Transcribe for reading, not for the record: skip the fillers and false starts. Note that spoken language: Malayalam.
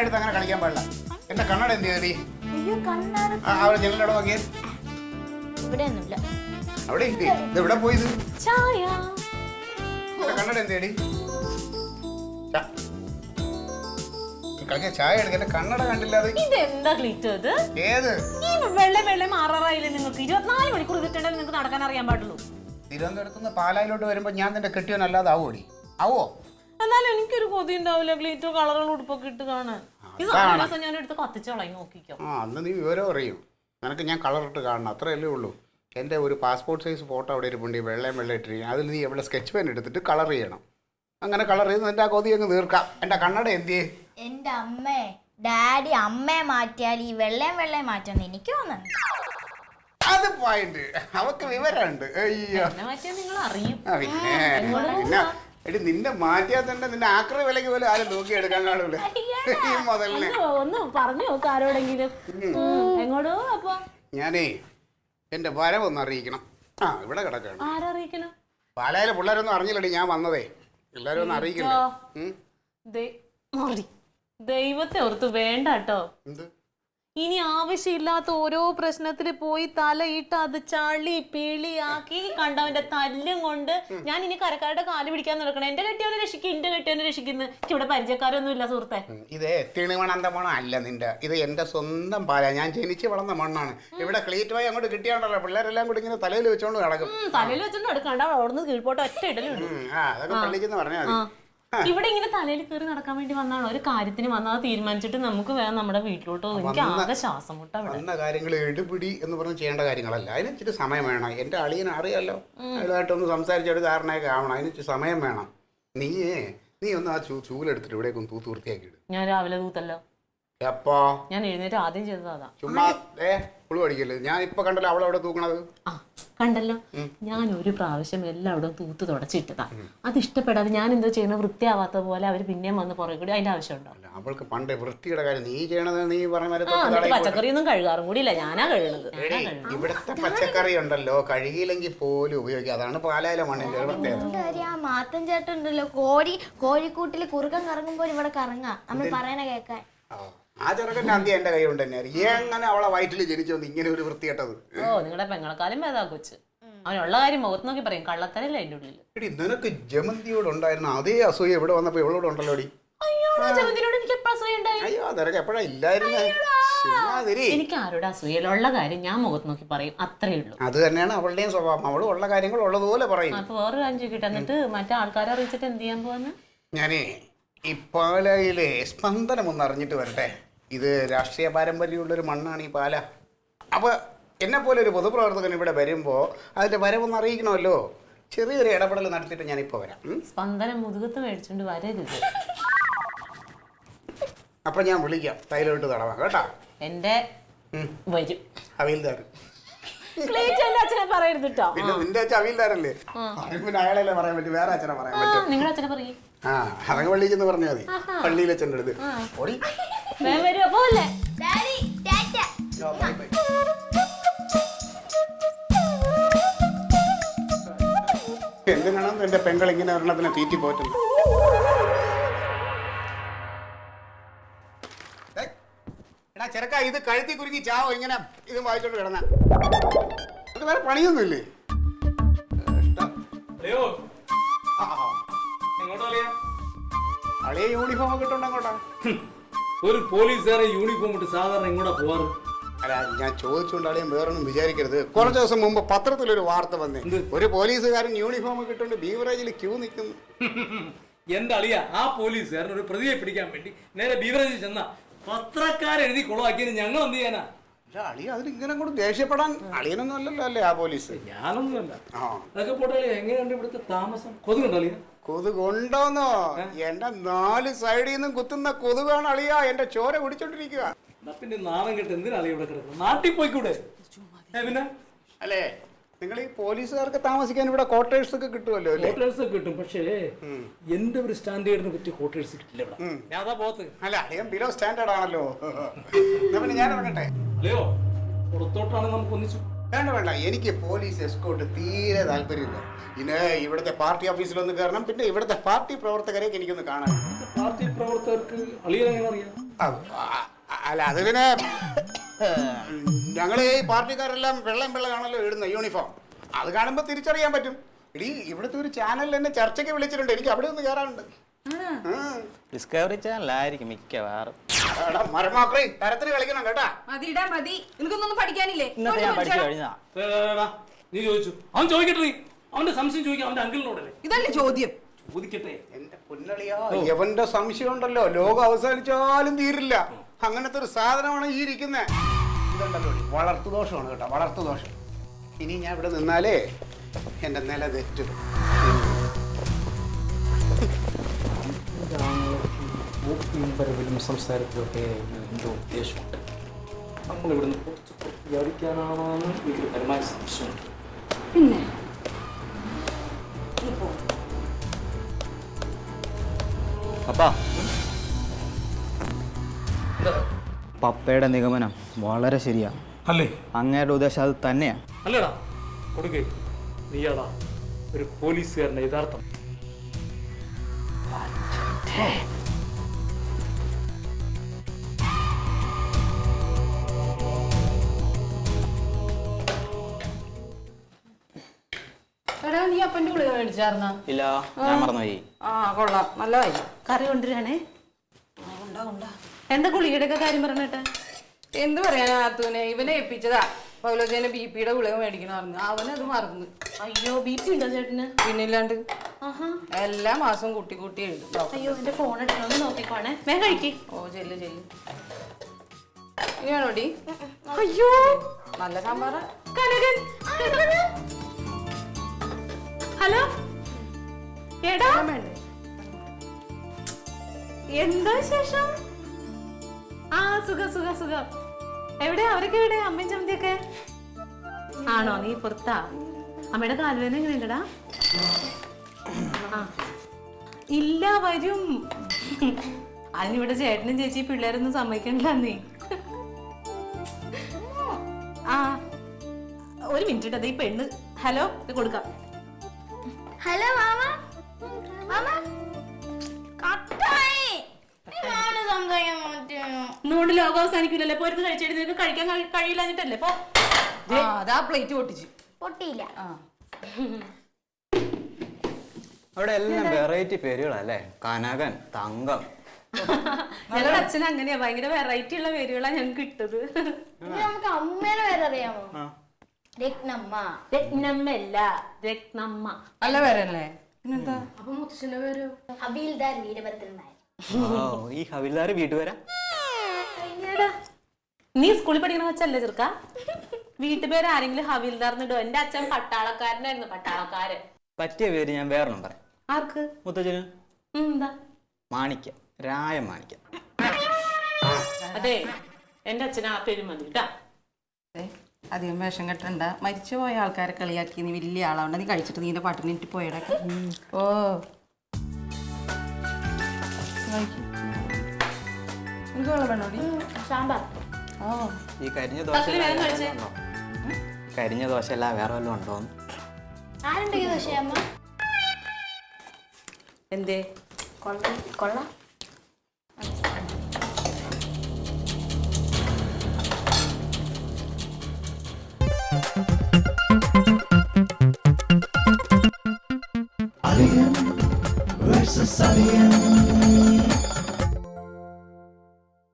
എടുത്ത് അങ്ങനെ കളിക്കാൻ പാടില്ല. എന്റെ കണ്ണട എന്ത് ചെയ്തടി? അവിടെ ജനലിനോട് നോക്കിയേ. അവിടെ ഇവിടെ പോയത് കണ്ണട എന്ത് ചെയ്യടി? കളിക്കാൻ ചായ എടുക്ക. എന്റെ കണ്ണട കണ്ടില്ലാതെ ഏത് നിങ്ങൾക്ക് നടക്കാൻ അറിയാൻ പാടുള്ളൂ. തിരുവനന്തപുരത്ത് നിന്ന് പാലായിലോട്ട് വരുമ്പോ ഞാൻ നിന്റെ കെട്ടിയോനല്ലാതെ ആവോടി? ആവോ? എന്നാലും എനിക്കൊരു കൊതി ഉണ്ടാവില്ല ഗ്ലീറ്റോ കളറുകൾ ഉടുപ്പൊക്കെ ഇട്ട് കാണാൻ. ഞാൻ എടുത്ത് കത്തിച്ചോളാം നോക്കിക്കോ. അന്ന് നീ വിവരം അറിയും. നിനക്ക് ഞാൻ കളറിട്ട് കാണണം, അത്രയല്ലേ ഉള്ളൂ. എൻ്റെ ഒരു പാസ്പോർട്ട് സൈസ് ഫോട്ടോ അവിടെ ഇരിപ്പുണ്ട്, വെള്ളയും വെള്ളം ഇട്ടിരിക്കും. അതിൽ നീ എവിടെ സ്കെച്ച് പെൻ എടുത്തിട്ട് കളർ ചെയ്യണം. അങ്ങനെ കളർ ചെയ്ത് നിന്റെ ആ കൊതി അങ്ങ് തീർക്കാം. എൻ്റെ കണ്ണട എന്ത്? എൻ്റെ അമ്മേ, ഡാഡി അമ്മയെ മാറ്റിയാൽ ഈ വെള്ളയും മാറ്റാന്ന് എനിക്ക് തോന്നുന്നു. അത് പോയിന്റ്. അവക്ക് വിവരമുണ്ട്. അയ്യോ പിന്നെ എടി നിന്നെ മാറ്റിയാൽ തന്നെ നിന്റെ ആക്രി വിലക്ക് പോലും ആരും നോക്കിയെടുക്കാൻ കാണൂല. ഈ മുതലിനെ ഒന്ന് പറഞ്ഞു നോക്ക് ആരോടെങ്കിലും. എങ്ങോട്ടോ അപ്പൊ ഞാനേ എന്റെ വരവൊന്ന് അറിയിക്കണം. ഇവിടെ കിടക്കാണ്. ആരറിയിക്കണം? പാലായിലെ പിള്ളേരൊന്നും അറിഞ്ഞില്ലടി ഞാൻ വന്നതേ. എല്ലാരും ഒന്ന് അറിയിക്കണ്ടേ? ദൈവത്തെ ഓർത്ത് വേണ്ട കേട്ടോ. ഇനി ആവശ്യമില്ലാത്ത ഓരോ പ്രശ്നത്തിൽ പോയി തലയിട്ട് അത് ചളി പിളിയാക്കി കണ്ടവന്റെ തല്ലും കൊണ്ട് ഞാൻ ഇനി കരക്കാരുടെ കാല് പിടിക്കാൻ നടക്കണം. എന്റെ കെട്ടിയവനെ രക്ഷിക്കും, എന്റെ കെട്ടിയവനെ രക്ഷിക്കുന്നു. ഇവിടെ പരിചയക്കാരൊന്നും ഇല്ല സുഹൃത്തെ. ഇത് തിണിമണന്റെ മണം അല്ല നിന്റെ, ഇത് എന്റെ സ്വന്തം പാല. ഞാൻ ജനിച്ച് വളർന്ന മണ്ണാണ്. ഇവിടെ ക്ലീറ്റ് പോയി അങ്ങോട്ട് കിട്ടിയാണ്ടല്ലോ പിള്ളേരെല്ലാം കൂടി ഇങ്ങനെ തലയിൽ വെച്ചോണ്ട് കിടക്കും. തലയിൽ വെച്ചോണ്ട് എടുക്കണ്ട, അവിടുന്ന് കീഴ്പോട്ട് ഒറ്റ ഇടലുണ്ട്. അതൊക്കെ പള്ളിക്കെന്ന് പറഞ്ഞാൽ മതി. ഇവിടെ ഇങ്ങനെ തലയിൽ കയറി നടക്കാൻ വേണ്ടി വന്നാണോ? ഒരു കാര്യത്തിന് വന്നാൽ തീരുമാനിച്ചിട്ട് നമുക്ക് വേണം നമ്മുടെ വീട്ടിലോട്ട്. എനിക്ക് ആകെ ശ്വാസം മുട്ട. വന്ന കാര്യങ്ങൾ എടുപിടി എന്ന് പറഞ്ഞ് ചെയ്യേണ്ട കാര്യങ്ങളല്ല. അതിന് ഇച്ചിരി സമയം വേണം. എന്റെ അളിയനെ അറിയാലോ, അതിലായിട്ടൊന്ന് സംസാരിച്ചൊരു ധാരണയൊക്കെ ആവണം. അതിന് ഇച്ചിരി സമയം വേണം. നീ ഒന്ന് ആ ചൂലെടുത്തിട്ട് ഇവിടേക്ക് ഒന്ന് തൂത്ത് വൃത്തിയാക്കിയിടും. ഞാൻ രാവിലെ തൂത്തല്ലോ. എപ്പോ? ഞാൻ എഴുന്നേറ്റ് ആദ്യം ചെയ്തതാ. ചുമ്മാ പുളു പഠിക്കല്ലേ. ഞാൻ ഇപ്പൊ കണ്ടല്ലോ അവളെ അവിടെ തൂക്കണത്. കണ്ടല്ലോ, ഞാൻ ഒരു പ്രാവശ്യം എല്ലാവരും തൂത്ത് തുടച്ചിട്ടതാ. അത് ഇഷ്ടപ്പെടാതെ ഞാൻ എന്തോ ചെയ്യണ വൃത്തിയാവാത്ത പോലെ അവര് പിന്നെയും വന്ന് പുറകെ കൂടി. അതിന്റെ ആവശ്യമുണ്ടോ? അവൾക്ക് പണ്ട് വൃത്തിയുടെ കാര്യം നീ ചെയ്യണത്. നീ പറഞ്ഞ പച്ചക്കറി ഒന്നും കഴുകാറും കൂടി ഇല്ല, ഞാനാ കഴുകുന്നത്. ഇവിടത്തെ പച്ചക്കറി ഉണ്ടല്ലോ കഴുകിയില്ലെങ്കിൽ പോലും ഉപയോഗിക്കുക. അതാണ് പാലായിലെ മണ്ണിന്റെ ഒരു പ്രത്യേകത. മാത്തൻ ചേട്ടൻ ഉണ്ടല്ലോ, കോഴിക്കൂട്ടിൽ കുറുക്കം കറങ്ങുമ്പോൾ ഇവിടെ കറങ്ങാ നമ്മൾ പറയണ കേൾക്കാൻ. ആ ചെറുക്കൻ്റെ അന്ത്യ എന്റെ കൈ കൊണ്ട് തന്നെ. എങ്ങനെ അവളെ വയറ്റിൽ ജനിച്ചോന്ന് ഇങ്ങനെ ഒരു വൃത്തികെട്ടത്? നിങ്ങളുടെ പെങ്ങളെക്കാലം ഭേദാ കൊച്ച്. അവനുള്ള കാര്യം മുഖത്ത് നോക്കി പറയും, കള്ളത്തരല്ലേ അതിന്റെ ഉള്ളിൽ. എടി നിനക്ക് ജമന്തിയോട് ഉണ്ടായിരുന്ന അതേ അസൂയ ഇവിടെ വന്നപ്പോ ഇവളോട് ഉണ്ടല്ലോ. അയ്യോ നിനക്ക് എപ്പോഴാ ഇല്ലായിരുന്നേ? എനിക്ക് ആരോട് അസൂയയിലുള്ള കാര്യം ഞാൻ മുഖത്ത് നോക്കി പറയും, അത്രേ ഉള്ളൂ. അത് തന്നെയാണ് അവളുടെയും സ്വഭാവം. അവള് ഉള്ള കാര്യങ്ങൾ ഉള്ളതുപോലെ പറയും. അപ്പൊ വേറൊരു കാര്യം ചോദിക്കട്ടെ, എന്നിട്ട് മറ്റേ ആൾക്കാരെ അറിയിച്ചിട്ട് എന്ത് ചെയ്യാൻ പോവാന്ന്? ഞാനേ ഈ പാലയിലെ സ്പന്ദനം ഒന്ന് അറിഞ്ഞിട്ട് വരട്ടെ. ഇത് രാഷ്ട്രീയ പാരമ്പര്യമുള്ളൊരു മണ്ണാണ് ഈ പാല. അപ്പോൾ എന്നെ പോലെ ഒരു പൊതുപ്രവർത്തകൻ ഇവിടെ വരുമ്പോൾ അതിൻ്റെ വരവൊന്ന് അറിയിക്കണമല്ലോ. ചെറിയൊരു ഇടപെടൽ നടത്തിയിട്ട് ഞാനിപ്പോൾ വരാം. സ്പന്ദനം മുതുകത്ത് മേടിച്ചോണ്ട് വരരുത്. അപ്പം ഞാൻ വിളിക്കാം, തൈലോട്ട് തടവാം കേട്ടോ. എൻ്റെ വരും ഹവീൽദാർ. അച്ഛനെ പറയരുത് കേട്ടോ. പിന്നെ നിന്റെ അച്ഛൻ ഹവീൽദാരല്ലേ? പിന്നെ അയാളല്ലേ പറയാൻ പറ്റും, വേറെ അച്ഛനെ പറയാൻ പറ്റും. നിങ്ങളുടെ അച്ഛനെ പറയും. അതങ്ങ് പള്ളിയിൽ ചെന്ന് പറഞ്ഞാൽ മതി. പള്ളിയിൽ അച്ഛൻ്റെ അടുത്ത് എന്തിനാണ് എന്റെ പെങ്ങൾ ഇങ്ങനെ ഒരെണ്ണത്തിനെ തീറ്റി പോറ്റുന്നത്? എടാ ചെറുക്ക, ഇത് കഴുത്തി കുരുങ്ങി ചാവോ ഇങ്ങനെ ഇത് വായിച്ചോണ്ട് കിടന്ന? അത് വേറെ പണിയൊന്നുമില്ലേ? അളിയ യൂണിഫോം ഒക്കെ ഇട്ടുണ്ടോ അങ്ങോട്ടാ? ഒരു പോലീസുകാരെ യൂണിഫോം ഇട്ട് സാധാരണ ഇങ്ങോട്ടാ പോവാറ്? അല്ല ഞാൻ ചോദിച്ചുകൊണ്ട് അളിയും വേറൊന്നും വിചാരിക്കരുത്. കുറച്ച് ദിവസം മുമ്പ് പത്രത്തിലൊരു വാർത്ത വന്നേ, ഒരു പോലീസുകാരൻ യൂണിഫോം ഒക്കെ ഇട്ടുകൊണ്ട് ബീവറേജിൽ ക്യൂ നിൽക്കുന്നു. എന്റെ അളിയ, ആ പോലീസുകാരൻ ഒരു പ്രതിയെ പിടിക്കാൻ വേണ്ടി നേരെ ബീവറേജിൽ ചെന്ന പത്രക്കാരെഴുതി കുളമാക്കിയത് ഞങ്ങൾ എന്ത് ചെയ്യാനാ? അളിയ അതിന് ഇങ്ങനെ അങ്ങോട്ട് ദേഷ്യപ്പെടാൻ അളിയനൊന്നും അല്ലല്ലോ അല്ലേ ആ പോലീസ്? ഞാനൊന്നുമല്ല. അതൊക്കെ പോട്ടെ, എങ്ങനെയുണ്ട് ഇവിടുത്തെ താമസം? കൊതുകുണ്ടോ അളിയ? കൊതുകൊണ്ടോന്നോ? എന്റെ 4 സൈഡിൽ നിന്നും കുത്തുന്ന കൊതുകാണ് അളിയ. എന്റെ ചോര കുടിച്ചോണ്ടിരിക്കുക. പിന്നെ നാണം കെട്ട് എന്തിനാ അളിയ ഇവിടെ കിടക്കുന്നത്? നാട്ടിൽ പോയിക്കൂടെ? പിന്നെ അല്ലേ, നിങ്ങൾ ഈ പോലീസുകാർക്ക് താമസിക്കാൻ ഇവിടെ ക്വാർട്ടേഴ്സ് ഒക്കെ കിട്ടുമല്ലോ? ക്വാർട്ടേഴ്സ് ഒക്കെ കിട്ടും, പക്ഷേ എന്റെ ഒരു സ്റ്റാൻഡേർഡിന് പറ്റിയ ക്വാർട്ടേഴ്സ് കിട്ടില്ല ഇവിടെ. ഞാൻ അതാ പോകത്ത്. അല്ല അളിയൻ ബിലോ സ്റ്റാൻഡേർഡ് ആണല്ലോ. പിന്നെ ഞാൻ ഇറങ്ങട്ടെ. അല്ലയോ, പുറത്തോട്ടാണ് നമുക്ക് ഒന്നിച്ചു വേണ്ട വേണ്ട, എനിക്ക് പോലീസ് എസ്കോട്ട് തീരെ താല്പര്യമില്ല. പിന്നെ ഇവിടുത്തെ പാർട്ടി ഓഫീസിലൊന്ന് കയറണം, പിന്നെ ഇവിടുത്തെ പാർട്ടി പ്രവർത്തകരെയൊക്കെ എനിക്കൊന്ന് കാണാൻ. പാർട്ടി പ്രവർത്തകർക്ക് അളിയൻ എങ്ങനെ അറിയാം? അല്ല അത് പിന്നെ ഞങ്ങൾ ഈ പാർട്ടിക്കാരെല്ലാം വെള്ളയാണല്ലോ ഇടുന്ന യൂണിഫോം. അത് കാണുമ്പോൾ തിരിച്ചറിയാൻ പറ്റും. ഇടീ ഇവിടുത്തെ ഒരു ചാനലിൽ എന്നെ ചർച്ചയ്ക്ക് വിളിച്ചിട്ടുണ്ട്, എനിക്ക് അവിടെ ഒന്ന് കയറാനുണ്ട്. ഡിസ്കവറി ചാനലായിരിക്കും മിക്കവാറും. മരമാക്കളെ തരത്തിന് കളിക്കണം കേട്ടാ. മതിടാ മതി, നിനക്കൊന്നും പഠിക്കാനില്ലേ? ഇന്നത്തെ ഞാൻ പഠിച്ചു കഴിഞ്ഞാ. നീ ചോദിച്ചു, അവൻ ചോദിക്കട്ടെ, നീ അവന്റെ സംശയം ചോദിക്കാം അവന്റെ അങ്കിളിനോടല്ലേ. ഇതല്ലേ ചോദ്യം? ചോദിക്കട്ടെ. എന്റെ പൊന്നളിയാ, എവന്റെ സംശയം ഉണ്ടല്ലോ ലോകം അവസാനിച്ചാലും തീരില്ല. അങ്ങനത്തെ ഒരു സാധനമാണ് ഈ ഇരിക്കുന്നത്. ഇതുണ്ടല്ലോ വളർത്തുദോഷമാണ് കേട്ടോ, വളർത്തുദോഷം. ഇനി ഞാൻ ഇവിടെ നിന്നാലേ എന്റെ നില തെറ്റും. സംസാരത്തിലൊക്കെ എന്തോ ഉദ്ദേശമുണ്ട്. നമ്മളിവിടുന്ന് കുറച്ച് വിചാരിക്കാനാണോ എന്ന് എനിക്കൊരു പരമായ സംശയമുണ്ട്. പിന്നെ പപ്പാ, പപ്പയുടെ നിഗമനം വളരെ ശരിയാ. അല്ലേ? അങ്ങയുടെ ഉദ്ദേശം അത് തന്നെയാ. അല്ലേടാ കൊടുക്കേ, നീയാടാ ഒരു പോലീസുകാരന്റെ യഥാർത്ഥം. എടാ, നീ അപ്പൻ്റെ ഗുളിക മേടിച്ചാർന്നാ? ഇല്ല, ഞാൻ മറന്നുപോയി. ആ കൊള്ളാം, നല്ലതായി. കറി കൊണ്ടുവരാണേ. എന്താ ഗുളികയുടെയൊക്കെ കാര്യം പറഞ്ഞിട്ട്? എന്ത് പറയാനാ ആത്തൂനെ, ഇവനെ ഏൽപ്പിച്ചതാ പൗലോജനെ ബിപിയുടെ ഗുളിക മേടിക്കണമായിരുന്നു. അവനത് മറന്നു. അയ്യോ, ബിപി ഉണ്ടോ ചേട്ടന്? പിന്നില്ലാണ്ട് ആഹാ. എല്ലാ മാസവും കൂട്ടി കൂട്ടി എഴുതും. അയ്യോ, എന്റെ ഫോൺ എടുക്കണമെന്ന് നോക്കിക്കോണേ. വേഗം കഴിക്ക്. ഓ ചെല്ല് ചെല്ല്. ഇനിയാണോടി? അയ്യോ, നല്ല സാമ്പാറ. കനകൻ. ഹലോ എടാ, എന്താ വിശേഷം? ആ സുഖം. എവിടെയാ അവരൊക്കെ? എവിടെ അമ്മയും ചമ്മന്തിയൊക്കെ? ആണോ? നീ പുറത്താ? അമ്മയുടെ കാലുവേദന എങ്ങനെയുണ്ടടാ? ഇല്ല, വരും. അതിനിവിടെ ചേട്ടനും ചേച്ചി പിള്ളേരൊന്നും സമ്മതിക്കണില്ല നീ. ആ ഒരു മിനിറ്റ് ഇട്ടത് ഈ പെണ്ണ്. ഹലോ, ഇത് കൊടുക്കാം. Hello mama. മാമ കട്ടായി. മാമ സംസാരിക്കാൻ പറ്റുമോ? ഇന്നുകൊണ്ട് ലോകം അവസാനിക്കില്ലല്ലേ? പോരുന്ന് കഴിച്ചിട്ട് നിനക്ക് കഴിക്കാൻ കഴിയില്ലാഞ്ഞിട്ടല്ലേ? പോ. അതാ പ്ലേറ്റ് പൊട്ടിച്ചു. പൊട്ടിയില്ല. അവിടെ എല്ലാം വെറൈറ്റി പേരുകളല്ലേ. കനകൻ, തങ്കം. ഞങ്ങളുടെ അച്ഛൻ അങ്ങനെയാ, ഭയങ്കര വെറൈറ്റി ഉള്ള പേരുകളാ ഞങ്ങൾക്ക് ഇട്ടത്. ഇനി നമുക്ക് അമ്മേനെ പേര് അറിയാമോ? രത്നമ്മ. രത്നമ്മല്ല, രത്നമ്മ. നല്ല പേരല്ലേ? പിന്നെന്താ? അപ്പൊ മുത്തച്ഛന്റെ പേര്? ഹബീൽദാർ വീരഭദ്രൻ നായർ. ഈ ഹവിൽദാർ വീട്ടുപേരാ. നീ സ്കൂളിൽ പഠിക്കണ വെച്ചല്ലേ ചെറുക്ക? വീട്ടുപേര് ആരെങ്കിലും ഹവിൽദാർന്നിടോ? എന്റെ അച്ഛൻ പട്ടാളക്കാരനായിരുന്നു, പട്ടാളക്കാരൻ. പറ്റിയ പേര് ഞാൻ വേറൊന്നും പറയാം. ആർക്ക്? മുത്തച്ഛന് എന്താ? മാണിക്യം, രായ മാണിക്യം. അതെ, എന്റെ അച്ഛൻ ആ പേര് മതി കേട്ടാ. അധികം വേഷം കെട്ടണ്ട. മരിച്ചുപോയ ആൾക്കാരെ കളിയാക്കി നീ വലിയ ആളാവണ്ട. നീ കഴിച്ചിട്ട് നീന്റെ പാട്ടിന് എനിക്ക് പോയടക്ക. ഓ എനിക്ക് വെള്ളം വേണോടി? സാമ്പാർ. ഓ ഈ കരിഞ്ഞ ദോശ വേഗം കഴിച്ചേ. കരിഞ്ഞ ദോശ അല്ല വേറെ വല്ലതും ഉണ്ടോന്ന്? ആരുണ്ടെങ്കിൽ ദോശയമ്മ? എന്തേ? കൊള്ളാം. Alien versus Alien.